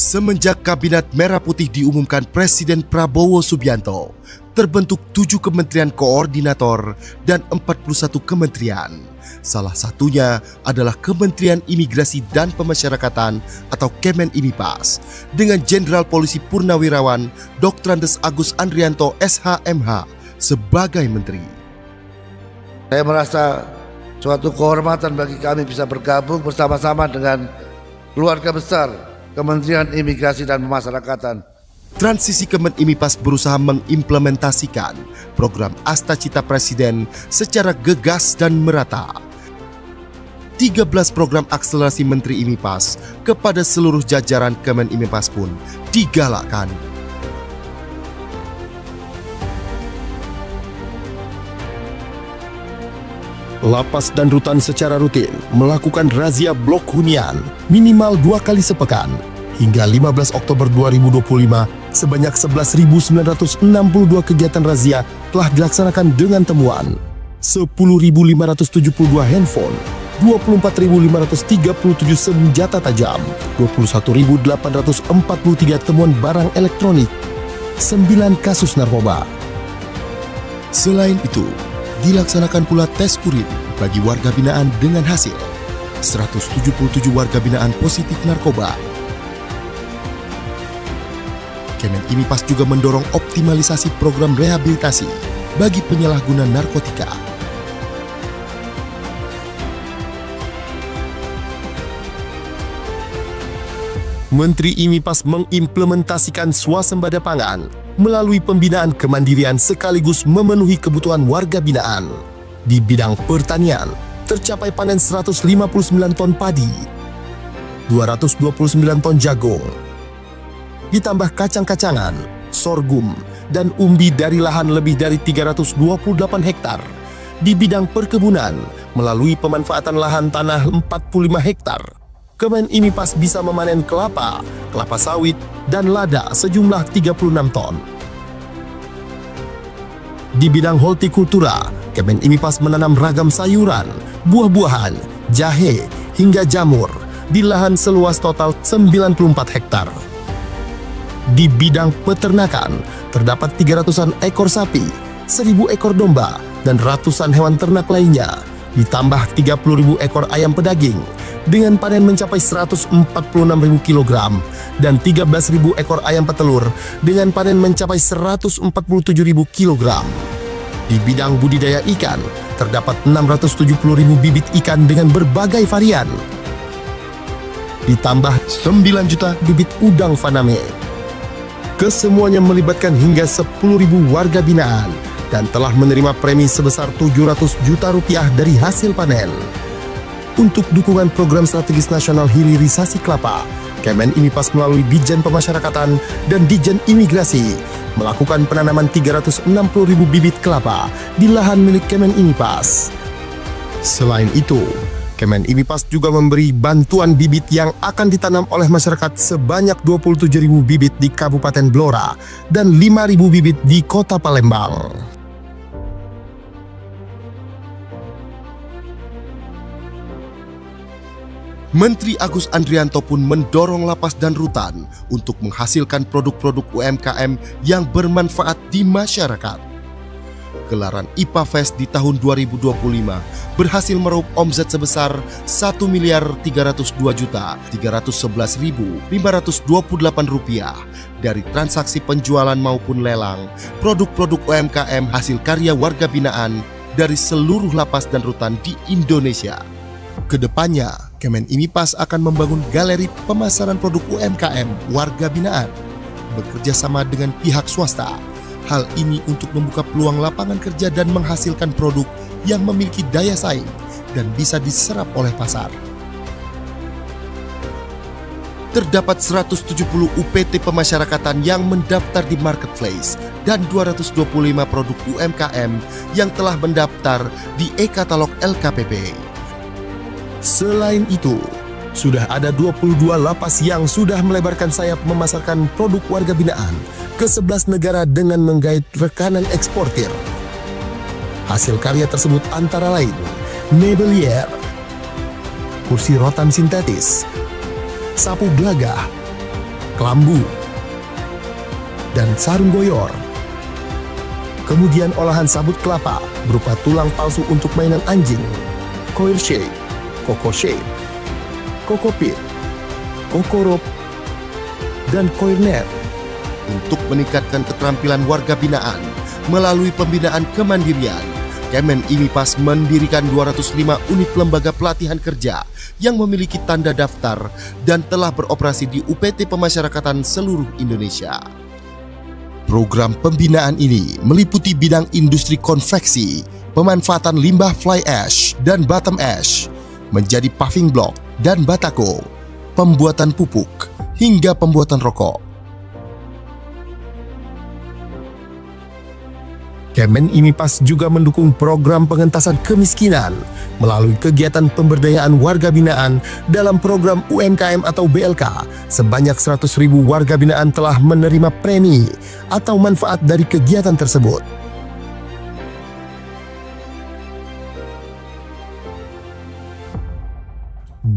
Semenjak Kabinet Merah Putih diumumkan Presiden Prabowo Subianto, terbentuk 7 kementerian koordinator dan 41 kementerian. Salah satunya adalah Kementerian Imigrasi dan Pemasyarakatan atau Kemenimipas dengan Jenderal Polisi Purnawirawan Dr. Andes Agus Andrianto SH.MH sebagai Menteri. Saya merasa suatu kehormatan bagi kami bisa bergabung bersama-sama dengan keluarga besar Kementerian Imigrasi dan Pemasyarakatan. Transisi Kemenimipas berusaha mengimplementasikan program Astacita Presiden secara gegas dan merata. 13 program akselerasi Menteri Imipas kepada seluruh jajaran Kemenimipas pun digalakkan. Lapas dan rutan secara rutin melakukan razia blok hunian minimal 2 kali sepekan. Hingga 15 Oktober 2025, sebanyak 11.962 kegiatan razia telah dilaksanakan dengan temuan 10.572 handphone, 24.537 senjata tajam, 21.843 temuan barang elektronik, 9 kasus narkoba. Selain itu, dilaksanakan pula tes urin bagi warga binaan dengan hasil 177 warga binaan positif narkoba. Kemenimipas juga mendorong optimalisasi program rehabilitasi bagi penyalahguna narkotika. Menteri Imipas mengimplementasikan swasembada pangan melalui pembinaan kemandirian sekaligus memenuhi kebutuhan warga binaan. Di bidang pertanian, tercapai panen 159 ton padi, 229 ton jagung, ditambah kacang-kacangan, sorghum, dan umbi dari lahan lebih dari 328 hektar. Di bidang perkebunan, melalui pemanfaatan lahan tanah 45 hektar, Kemenimipas bisa memanen kelapa, kelapa sawit, dan lada sejumlah 36 ton. Di bidang hortikultura, Kemenimipas menanam ragam sayuran, buah-buahan, jahe, hingga jamur di lahan seluas total 94 hektar. Di bidang peternakan, terdapat 300-an ekor sapi, 1.000 ekor domba, dan ratusan hewan ternak lainnya, ditambah 30.000 ekor ayam pedaging, dengan panen mencapai 146.000 kg, dan 13.000 ekor ayam petelur, dengan panen mencapai 147.000 kg. Di bidang budidaya ikan, terdapat 670.000 bibit ikan dengan berbagai varian, ditambah 9 juta bibit udang faname. Kesemuanya melibatkan hingga 10.000 warga binaan dan telah menerima premi sebesar 700 juta rupiah dari hasil panen. Untuk dukungan program strategis nasional hilirisasi kelapa, Kemenimipas melalui Ditjen Pemasyarakatan dan Ditjen Imigrasi melakukan penanaman 360.000 bibit kelapa di lahan milik Kemenimipas. Selain itu, Kemenimipas juga memberi bantuan bibit yang akan ditanam oleh masyarakat sebanyak 27.000 bibit di Kabupaten Blora dan 5.000 bibit di Kota Palembang. Menteri Agus Andrianto pun mendorong lapas dan rutan untuk menghasilkan produk-produk UMKM yang bermanfaat di masyarakat. Gelaran IPA Fest di tahun 2025 berhasil meraup omzet sebesar Rp1.302.311.528 dari transaksi penjualan maupun lelang produk-produk UMKM hasil karya warga binaan dari seluruh lapas dan rutan di Indonesia. Kedepannya, Kemenimipas akan membangun galeri pemasaran produk UMKM warga binaan bekerja sama dengan pihak swasta. Hal ini untuk membuka peluang lapangan kerja dan menghasilkan produk yang memiliki daya saing dan bisa diserap oleh pasar. Terdapat 170 UPT pemasyarakatan yang mendaftar di marketplace dan 225 produk UMKM yang telah mendaftar di e-katalog LKPP. Selain itu, sudah ada 22 lapas yang sudah melebarkan sayap memasarkan produk warga binaan ke 11 negara dengan menggait rekanan eksportir. Hasil karya tersebut antara lain Mebelier, kursi rotan sintetis, sapu gelagah, kelambu, dan sarung goyor. Kemudian olahan sabut kelapa berupa tulang palsu untuk mainan anjing, coir shape, coco shape, coco pit, coco rope, dan coir net. Untuk meningkatkan keterampilan warga binaan melalui pembinaan kemandirian, Kemen IMIPAS mendirikan 205 unit lembaga pelatihan kerja yang memiliki tanda daftar dan telah beroperasi di UPT Pemasyarakatan seluruh Indonesia. Program pembinaan ini meliputi bidang industri konveksi, pemanfaatan limbah fly ash dan bottom ash menjadi paving block dan batako, pembuatan pupuk, hingga pembuatan rokok. Kemen IMIPAS juga mendukung program pengentasan kemiskinan melalui kegiatan pemberdayaan warga binaan dalam program UMKM atau BLK. Sebanyak 100.000 warga binaan telah menerima premi atau manfaat dari kegiatan tersebut.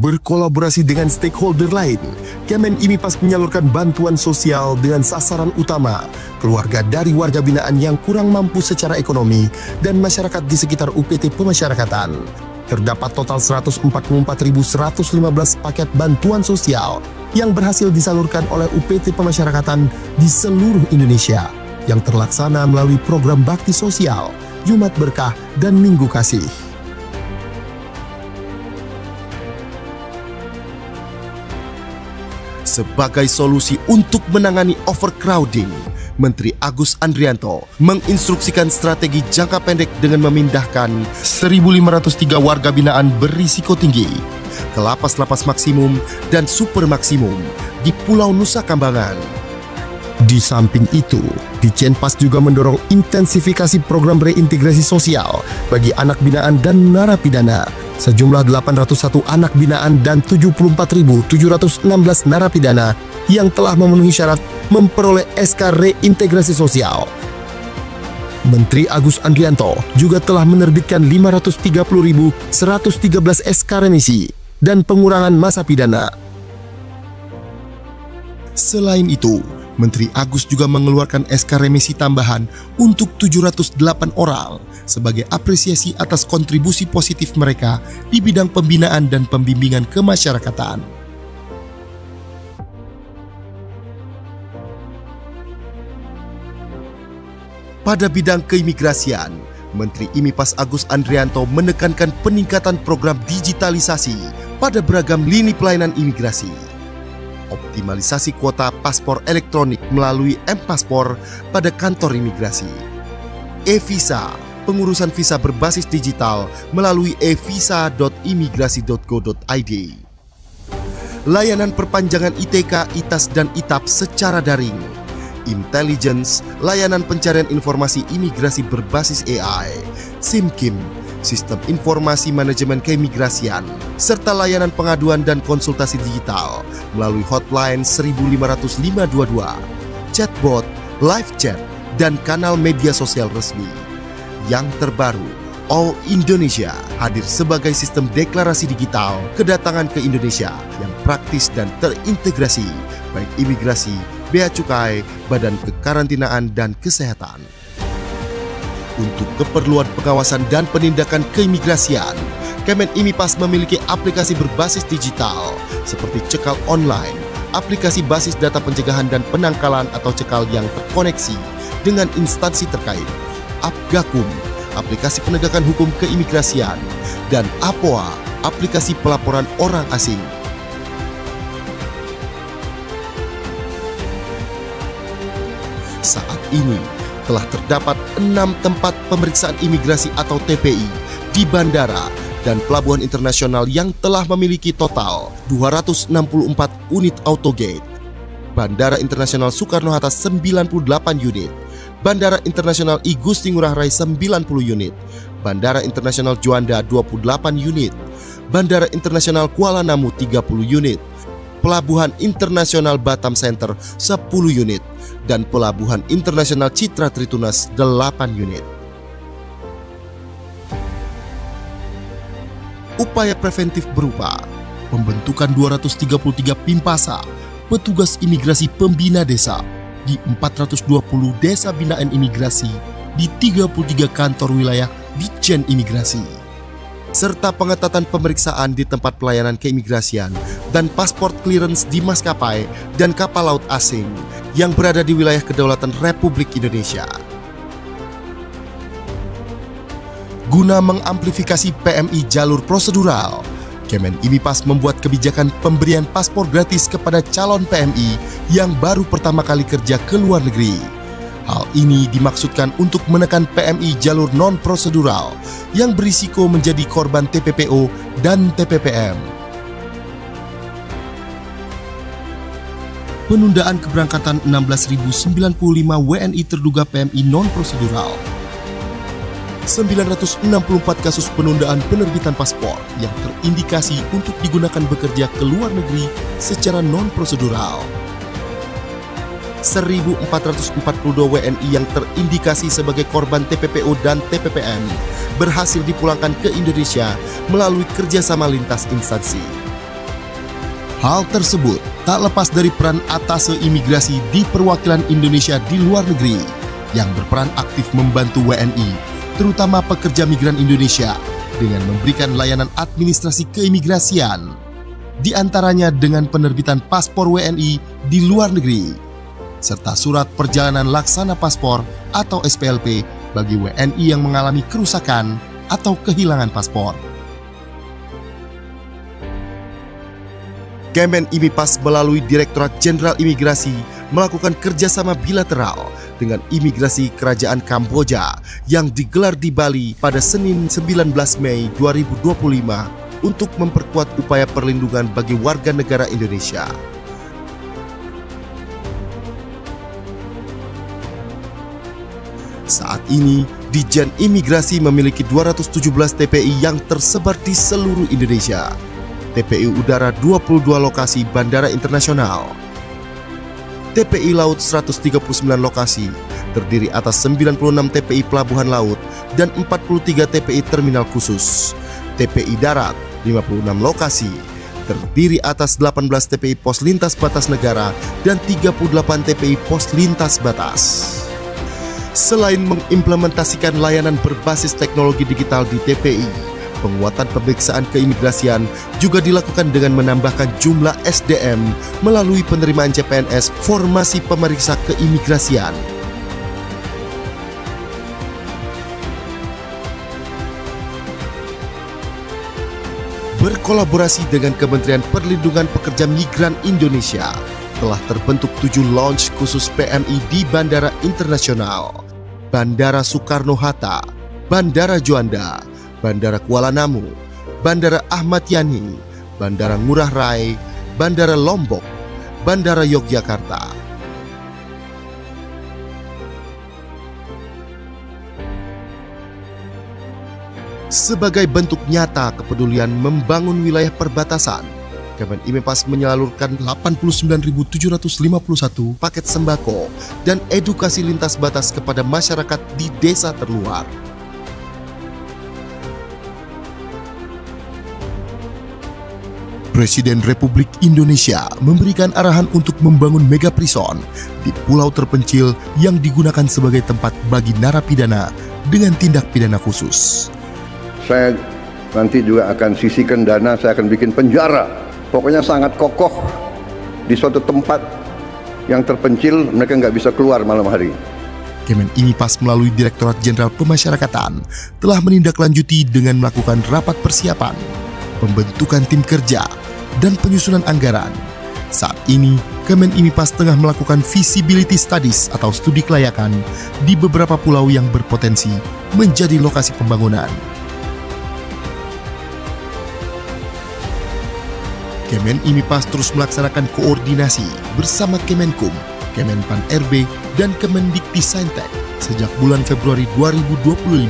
Berkolaborasi dengan stakeholder lain, Kemen IMIPAS menyalurkan bantuan sosial dengan sasaran utama keluarga dari warga binaan yang kurang mampu secara ekonomi dan masyarakat di sekitar UPT Pemasyarakatan. Terdapat total 144.115 paket bantuan sosial yang berhasil disalurkan oleh UPT Pemasyarakatan di seluruh Indonesia yang terlaksana melalui program bakti sosial, Jumat Berkah, dan Minggu Kasih. Sebagai solusi untuk menangani overcrowding, Menteri Agus Andrianto menginstruksikan strategi jangka pendek dengan memindahkan 1.503 warga binaan berisiko tinggi ke lapas-lapas maksimum dan super maksimum di Pulau Nusa Kambangan. Di samping itu, Ditjenpas juga mendorong intensifikasi program reintegrasi sosial bagi anak binaan dan narapidana. Sejumlah 801 anak binaan dan 74.716 narapidana yang telah memenuhi syarat memperoleh SK reintegrasi sosial. Menteri Agus Andrianto juga telah menerbitkan 530.113 SK remisi dan pengurangan masa pidana. Selain itu, Menteri Agus juga mengeluarkan SK remisi tambahan untuk 708 orang sebagai apresiasi atas kontribusi positif mereka di bidang pembinaan dan pembimbingan kemasyarakatan. Pada bidang keimigrasian, Menteri IMIPAS Agus Andrianto menekankan peningkatan program digitalisasi pada beragam lini pelayanan imigrasi. Optimalisasi kuota paspor elektronik melalui M-Paspor pada kantor imigrasi. E-Visa, pengurusan visa berbasis digital melalui evisa.imigrasi.go.id. Layanan perpanjangan ITK, ITAS, dan ITAP secara daring. Intelligence, layanan pencarian informasi imigrasi berbasis AI. SIMKIM, sistem informasi manajemen keimigrasian, serta layanan pengaduan dan konsultasi digital melalui hotline 1500522, chatbot, live chat, dan kanal media sosial resmi. Yang terbaru, All Indonesia hadir sebagai sistem deklarasi digital kedatangan ke Indonesia yang praktis dan terintegrasi, baik imigrasi, bea cukai, badan kekarantinaan, dan kesehatan. Untuk keperluan pengawasan dan penindakan keimigrasian, Kemen IMIPAS memiliki aplikasi berbasis digital seperti cekal online, aplikasi basis data pencegahan dan penangkalan atau cekal yang terkoneksi dengan instansi terkait, Apgakum, aplikasi penegakan hukum keimigrasian, dan APOA, aplikasi pelaporan orang asing. Saat ini, telah terdapat 6 tempat pemeriksaan imigrasi atau TPI di bandara dan pelabuhan internasional yang telah memiliki total 264 unit autogate. Bandara Internasional Soekarno-Hatta 98 unit, Bandara Internasional I Gusti Ngurah Rai 90 unit, Bandara Internasional Juanda 28 unit, Bandara Internasional Kuala Namu 30 unit, Pelabuhan Internasional Batam Center 10 unit, dan Pelabuhan Internasional Citra Tritunas 8 unit. Upaya preventif berupa pembentukan 233 Pimpasa, petugas imigrasi pembina desa di 420 desa binaan imigrasi di 33 kantor wilayah Ditjen Imigrasi, serta pengetatan pemeriksaan di tempat pelayanan keimigrasian dan paspor clearance di maskapai dan kapal laut asing yang berada di wilayah kedaulatan Republik Indonesia. Guna mengamplifikasi PMI jalur prosedural, Kemen IMIPAS membuat kebijakan pemberian paspor gratis kepada calon PMI yang baru pertama kali kerja ke luar negeri. Hal ini dimaksudkan untuk menekan PMI jalur non-prosedural yang berisiko menjadi korban TPPO dan TPPM. Penundaan keberangkatan 16.095 WNI terduga PMI non-prosedural. 964 kasus penundaan penerbitan paspor yang terindikasi untuk digunakan bekerja ke luar negeri secara non-prosedural. 1.442 WNI yang terindikasi sebagai korban TPPO dan TPPM berhasil dipulangkan ke Indonesia melalui kerjasama lintas instansi. Hal tersebut tak lepas dari peran atase imigrasi di perwakilan Indonesia di luar negeri yang berperan aktif membantu WNI, terutama pekerja migran Indonesia, dengan memberikan layanan administrasi keimigrasian, di antaranya dengan penerbitan paspor WNI di luar negeri, serta surat perjalanan laksana paspor atau SPLP bagi WNI yang mengalami kerusakan atau kehilangan paspor. Kemen IMIPAS melalui Direktorat Jenderal Imigrasi melakukan kerjasama bilateral dengan Imigrasi Kerajaan Kamboja yang digelar di Bali pada Senin 19 Mei 2025 untuk memperkuat upaya perlindungan bagi warga negara Indonesia. Saat ini, Ditjen Imigrasi memiliki 217 TPI yang tersebar di seluruh Indonesia. TPI Udara 22 lokasi Bandara Internasional. TPI Laut 139 lokasi, terdiri atas 96 TPI Pelabuhan Laut dan 43 TPI Terminal Khusus. TPI Darat 56 lokasi, terdiri atas 18 TPI Pos Lintas Batas Negara dan 38 TPI Pos Lintas Batas. Selain mengimplementasikan layanan berbasis teknologi digital di TPI, penguatan pemeriksaan keimigrasian juga dilakukan dengan menambahkan jumlah SDM melalui penerimaan CPNS formasi pemeriksa keimigrasian. Berkolaborasi dengan Kementerian Perlindungan Pekerja Migran Indonesia, telah terbentuk 7 launch khusus PMI di Bandara Internasional, Bandara Soekarno-Hatta, Bandara Juanda, Bandara Kuala Namu, Bandara Ahmad Yani, Bandara Ngurah Rai, Bandara Lombok, Bandara Yogyakarta. Sebagai bentuk nyata kepedulian membangun wilayah perbatasan, Kemen IMIPAS menyalurkan 89.751 paket sembako dan edukasi lintas batas kepada masyarakat di desa terluar. Presiden Republik Indonesia memberikan arahan untuk membangun mega prison di pulau terpencil yang digunakan sebagai tempat bagi narapidana dengan tindak pidana khusus. Saya nanti juga akan sisihkan dana, saya akan bikin penjara. Pokoknya sangat kokoh di suatu tempat yang terpencil, mereka nggak bisa keluar malam hari. Kemen IMIPAS melalui Direktorat Jenderal Pemasyarakatan telah menindaklanjuti dengan melakukan rapat persiapan, pembentukan tim kerja, dan penyusunan anggaran. Saat ini, Kemen IMIPAS tengah melakukan feasibility studies atau studi kelayakan di beberapa pulau yang berpotensi menjadi lokasi pembangunan. Kemen IMIPAS terus melaksanakan koordinasi bersama Kemenkum, Kemenpan RB, dan Kemendikti-Saintek sejak bulan Februari 2025.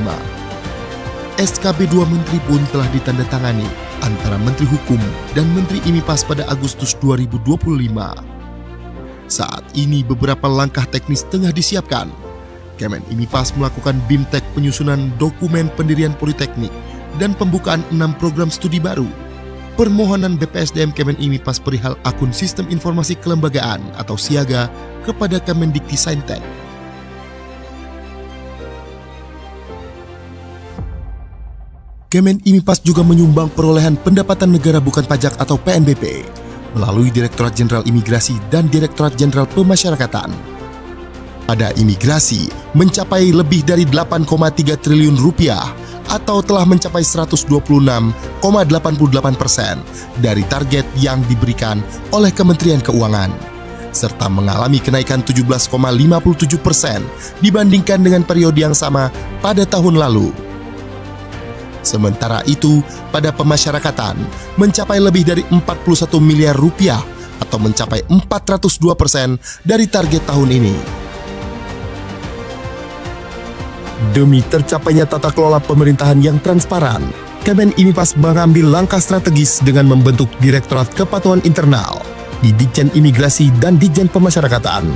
SKB 2 Menteri pun telah ditandatangani antara Menteri Hukum dan Menteri IMIPAS pada Agustus 2025. Saat ini beberapa langkah teknis tengah disiapkan. Kemen IMIPAS melakukan BIMTEK penyusunan dokumen pendirian politeknik dan pembukaan 6 program studi baru. permohonan BPSDM Kemenimipas perihal akun Sistem Informasi Kelembagaan atau Siaga kepada Kemendikti-Saintek. Kemenimipas juga menyumbang perolehan pendapatan negara bukan pajak atau PNBP melalui Direktorat Jenderal Imigrasi dan Direktorat Jenderal Pemasyarakatan. Pada imigrasi mencapai lebih dari 8,3 triliun rupiah atau telah mencapai 126,88% dari target yang diberikan oleh Kementerian Keuangan, serta mengalami kenaikan 17,57% dibandingkan dengan periode yang sama pada tahun lalu. Sementara itu, pada pemasyarakatan mencapai lebih dari 41 miliar rupiah atau mencapai 402% dari target tahun ini. Demi tercapainya tata kelola pemerintahan yang transparan, Kemenimipas mengambil langkah strategis dengan membentuk Direktorat Kepatuhan Internal di Ditjen Imigrasi dan Ditjen Pemasyarakatan.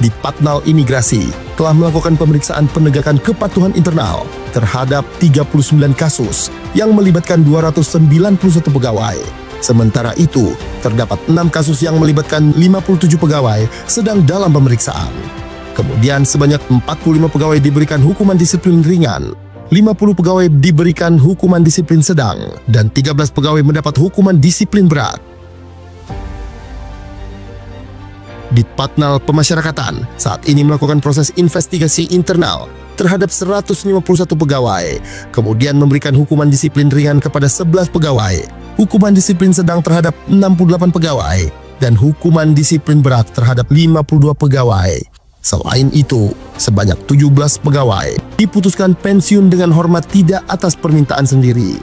Di Patnal Imigrasi telah melakukan pemeriksaan penegakan kepatuhan internal terhadap 39 kasus yang melibatkan 291 pegawai. Sementara itu, terdapat 6 kasus yang melibatkan 57 pegawai sedang dalam pemeriksaan. Kemudian sebanyak 45 pegawai diberikan hukuman disiplin ringan, 50 pegawai diberikan hukuman disiplin sedang, dan 13 pegawai mendapat hukuman disiplin berat. Di Patnal Pemasyarakatan saat ini melakukan proses investigasi internal terhadap 151 pegawai, kemudian memberikan hukuman disiplin ringan kepada 11 pegawai, hukuman disiplin sedang terhadap 68 pegawai, dan hukuman disiplin berat terhadap 52 pegawai. Selain itu, sebanyak 17 pegawai diputuskan pensiun dengan hormat tidak atas permintaan sendiri.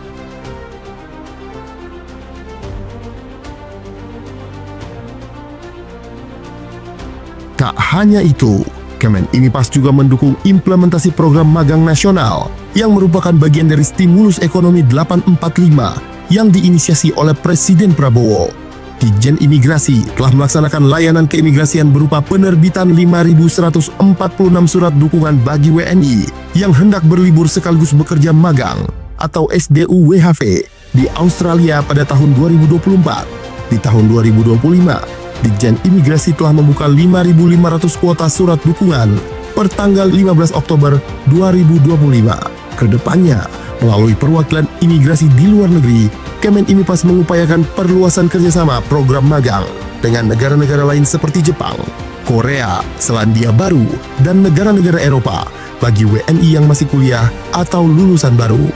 Tak hanya itu, Kemenimipas juga mendukung implementasi program magang nasional yang merupakan bagian dari stimulus ekonomi 845 yang diinisiasi oleh Presiden Prabowo. Ditjen Imigrasi telah melaksanakan layanan keimigrasian berupa penerbitan 5.146 surat dukungan bagi WNI yang hendak berlibur sekaligus bekerja magang atau SDU-WHV di Australia pada tahun 2024. Di tahun 2025, Ditjen Imigrasi telah membuka 5.500 kuota surat dukungan per tanggal 15 Oktober 2025. Kedepannya, melalui perwakilan imigrasi di luar negeri, Kemenimipas mengupayakan perluasan kerjasama program magang dengan negara-negara lain seperti Jepang, Korea, Selandia Baru, dan negara-negara Eropa bagi WNI yang masih kuliah atau lulusan baru.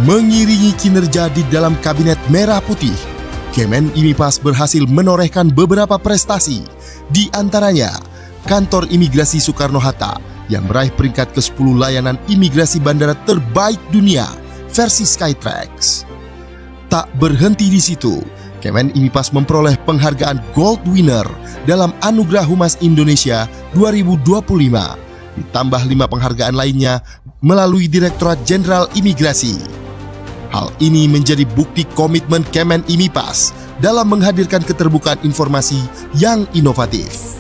Mengiringi kinerja di dalam Kabinet Merah Putih, Kemenimipas berhasil menorehkan beberapa prestasi, di antaranya Kantor Imigrasi Soekarno-Hatta yang meraih peringkat ke-10 layanan imigrasi bandara terbaik dunia versi Skytrax. Tak berhenti di situ, Kemenimipas memperoleh penghargaan Gold Winner dalam Anugerah Humas Indonesia 2025, ditambah 5 penghargaan lainnya melalui Direktorat Jenderal Imigrasi. Hal ini menjadi bukti komitmen Kemenimipas dalam menghadirkan keterbukaan informasi yang inovatif.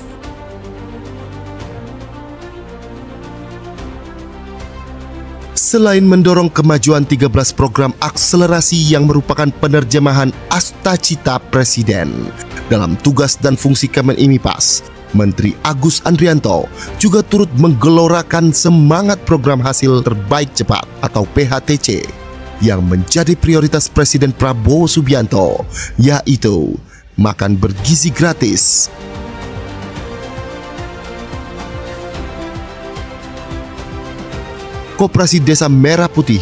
Selain mendorong kemajuan 13 program akselerasi yang merupakan penerjemahan Astacita Presiden dalam tugas dan fungsi Kemenimipas, Menteri Agus Andrianto juga turut menggelorakan semangat program hasil terbaik cepat atau PHTC yang menjadi prioritas Presiden Prabowo Subianto, yaitu makan bergizi gratis. Koperasi Desa Merah Putih,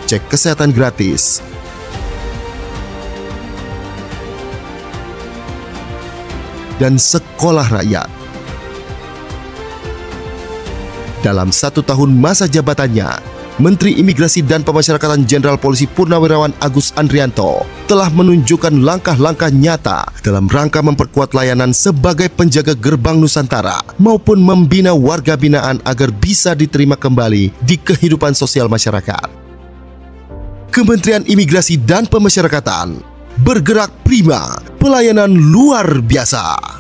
cek kesehatan gratis, dan sekolah rakyat. Dalam 1 tahun masa jabatannya, Menteri Imigrasi dan Pemasyarakatan Jenderal Polisi Purnawirawan Agus Andrianto telah menunjukkan langkah-langkah nyata dalam rangka memperkuat layanan sebagai penjaga gerbang Nusantara maupun membina warga binaan agar bisa diterima kembali di kehidupan sosial masyarakat. Kementerian Imigrasi dan Pemasyarakatan bergerak prima, pelayanan luar biasa.